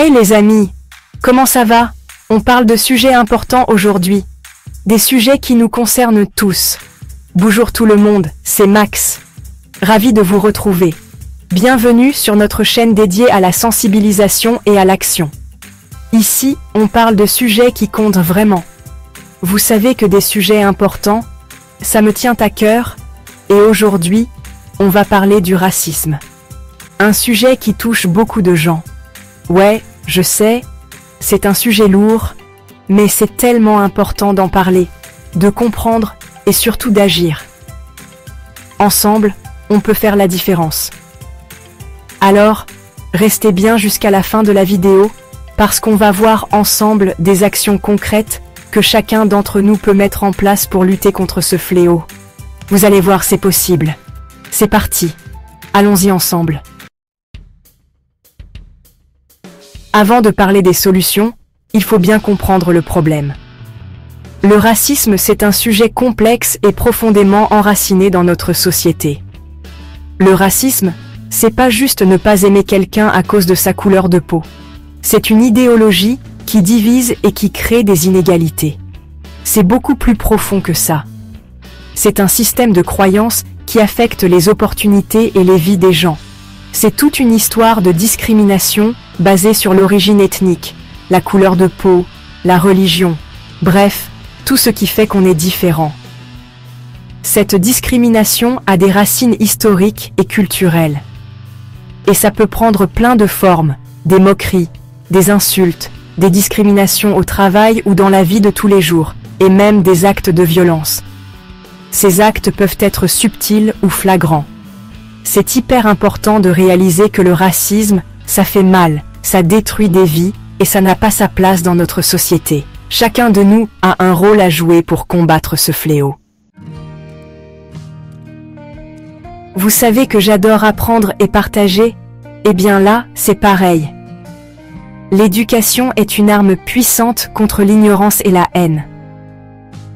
Hey les amis, comment ça va? On parle de sujets importants aujourd'hui. Des sujets qui nous concernent tous. Bonjour tout le monde, c'est Max. Ravi de vous retrouver. Bienvenue sur notre chaîne dédiée à la sensibilisation et à l'action. Ici, on parle de sujets qui comptent vraiment. Vous savez que des sujets importants, ça me tient à cœur, et aujourd'hui, on va parler du racisme. Un sujet qui touche beaucoup de gens. Ouais, je sais, c'est un sujet lourd, mais c'est tellement important d'en parler, de comprendre et surtout d'agir. Ensemble, on peut faire la différence. Alors, restez bien jusqu'à la fin de la vidéo, parce qu'on va voir ensemble des actions concrètes que chacun d'entre nous peut mettre en place pour lutter contre ce fléau. Vous allez voir, c'est possible. C'est parti. Allons-y ensemble. Avant de parler des solutions, il faut bien comprendre le problème. Le racisme, c'est un sujet complexe et profondément enraciné dans notre société. Le racisme, c'est pas juste ne pas aimer quelqu'un à cause de sa couleur de peau. C'est une idéologie qui divise et qui crée des inégalités. C'est beaucoup plus profond que ça. C'est un système de croyances qui affecte les opportunités et les vies des gens. C'est toute une histoire de discrimination basée sur l'origine ethnique, la couleur de peau, la religion, bref, tout ce qui fait qu'on est différent. Cette discrimination a des racines historiques et culturelles. Et ça peut prendre plein de formes, des moqueries, des insultes, des discriminations au travail ou dans la vie de tous les jours, et même des actes de violence. Ces actes peuvent être subtils ou flagrants. C'est hyper important de réaliser que le racisme, ça fait mal, ça détruit des vies, et ça n'a pas sa place dans notre société. Chacun de nous a un rôle à jouer pour combattre ce fléau. Vous savez que j'adore apprendre et partager? Eh bien là, c'est pareil. L'éducation est une arme puissante contre l'ignorance et la haine.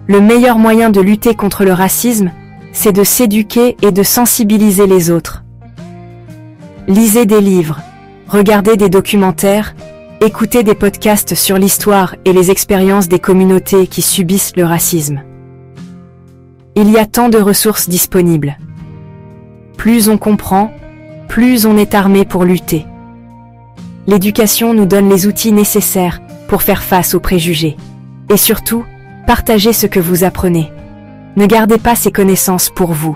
Le meilleur moyen de lutter contre le racisme, c'est de s'éduquer et de sensibiliser les autres. Lisez des livres, regardez des documentaires, écoutez des podcasts sur l'histoire et les expériences des communautés qui subissent le racisme. Il y a tant de ressources disponibles. Plus on comprend, plus on est armé pour lutter. L'éducation nous donne les outils nécessaires pour faire face aux préjugés. Et surtout, partagez ce que vous apprenez. Ne gardez pas ces connaissances pour vous.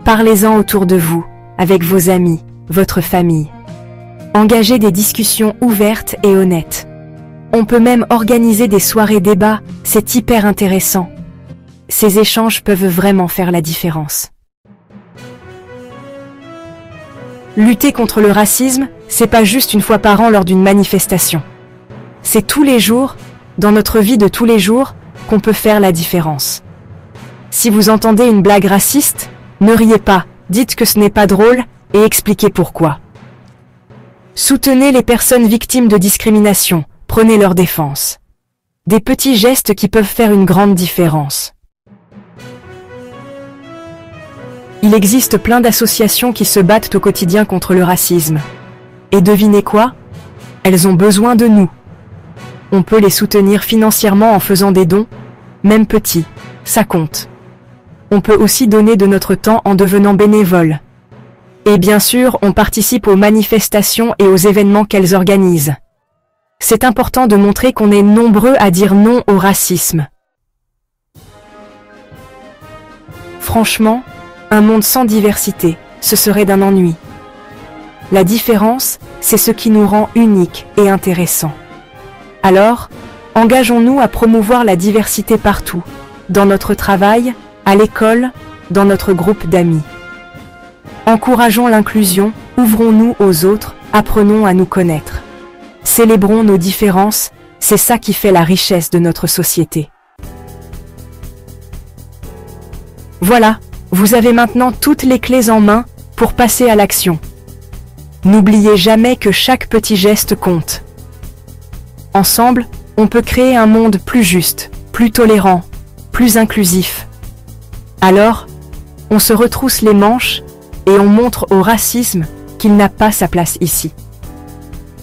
Parlez-en autour de vous, avec vos amis, votre famille. Engagez des discussions ouvertes et honnêtes. On peut même organiser des soirées débats, c'est hyper intéressant. Ces échanges peuvent vraiment faire la différence. Lutter contre le racisme, c'est pas juste une fois par an lors d'une manifestation. C'est tous les jours, dans notre vie de tous les jours, qu'on peut faire la différence. Si vous entendez une blague raciste, ne riez pas, dites que ce n'est pas drôle et expliquez pourquoi. Soutenez les personnes victimes de discrimination, prenez leur défense. Des petits gestes qui peuvent faire une grande différence. Il existe plein d'associations qui se battent au quotidien contre le racisme. Et devinez quoi? Elles ont besoin de nous. On peut les soutenir financièrement en faisant des dons, même petits, ça compte. On peut aussi donner de notre temps en devenant bénévole. Et bien sûr, on participe aux manifestations et aux événements qu'elles organisent. C'est important de montrer qu'on est nombreux à dire non au racisme. Franchement, un monde sans diversité, ce serait d'un ennui. La différence, c'est ce qui nous rend uniques et intéressants. Alors, engageons-nous à promouvoir la diversité partout, dans notre travail, à l'école, dans notre groupe d'amis. Encourageons l'inclusion, ouvrons-nous aux autres, apprenons à nous connaître. Célébrons nos différences, c'est ça qui fait la richesse de notre société. Voilà, vous avez maintenant toutes les clés en main pour passer à l'action. N'oubliez jamais que chaque petit geste compte. Ensemble, on peut créer un monde plus juste, plus tolérant, plus inclusif. Alors, on se retrousse les manches et on montre au racisme qu'il n'a pas sa place ici.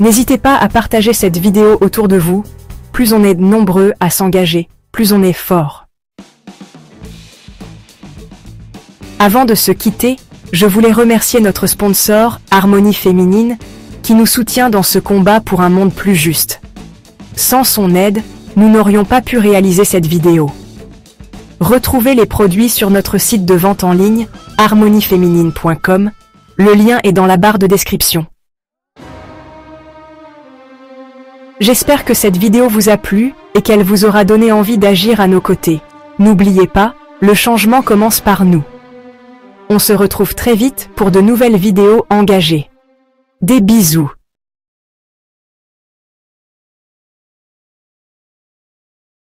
N'hésitez pas à partager cette vidéo autour de vous. Plus on est nombreux à s'engager, plus on est fort. Avant de se quitter, je voulais remercier notre sponsor, Harmonie Féminine, qui nous soutient dans ce combat pour un monde plus juste. Sans son aide, nous n'aurions pas pu réaliser cette vidéo. Retrouvez les produits sur notre site de vente en ligne, harmonieféminine.com. Le lien est dans la barre de description. J'espère que cette vidéo vous a plu et qu'elle vous aura donné envie d'agir à nos côtés. N'oubliez pas, le changement commence par nous. On se retrouve très vite pour de nouvelles vidéos engagées. Des bisous.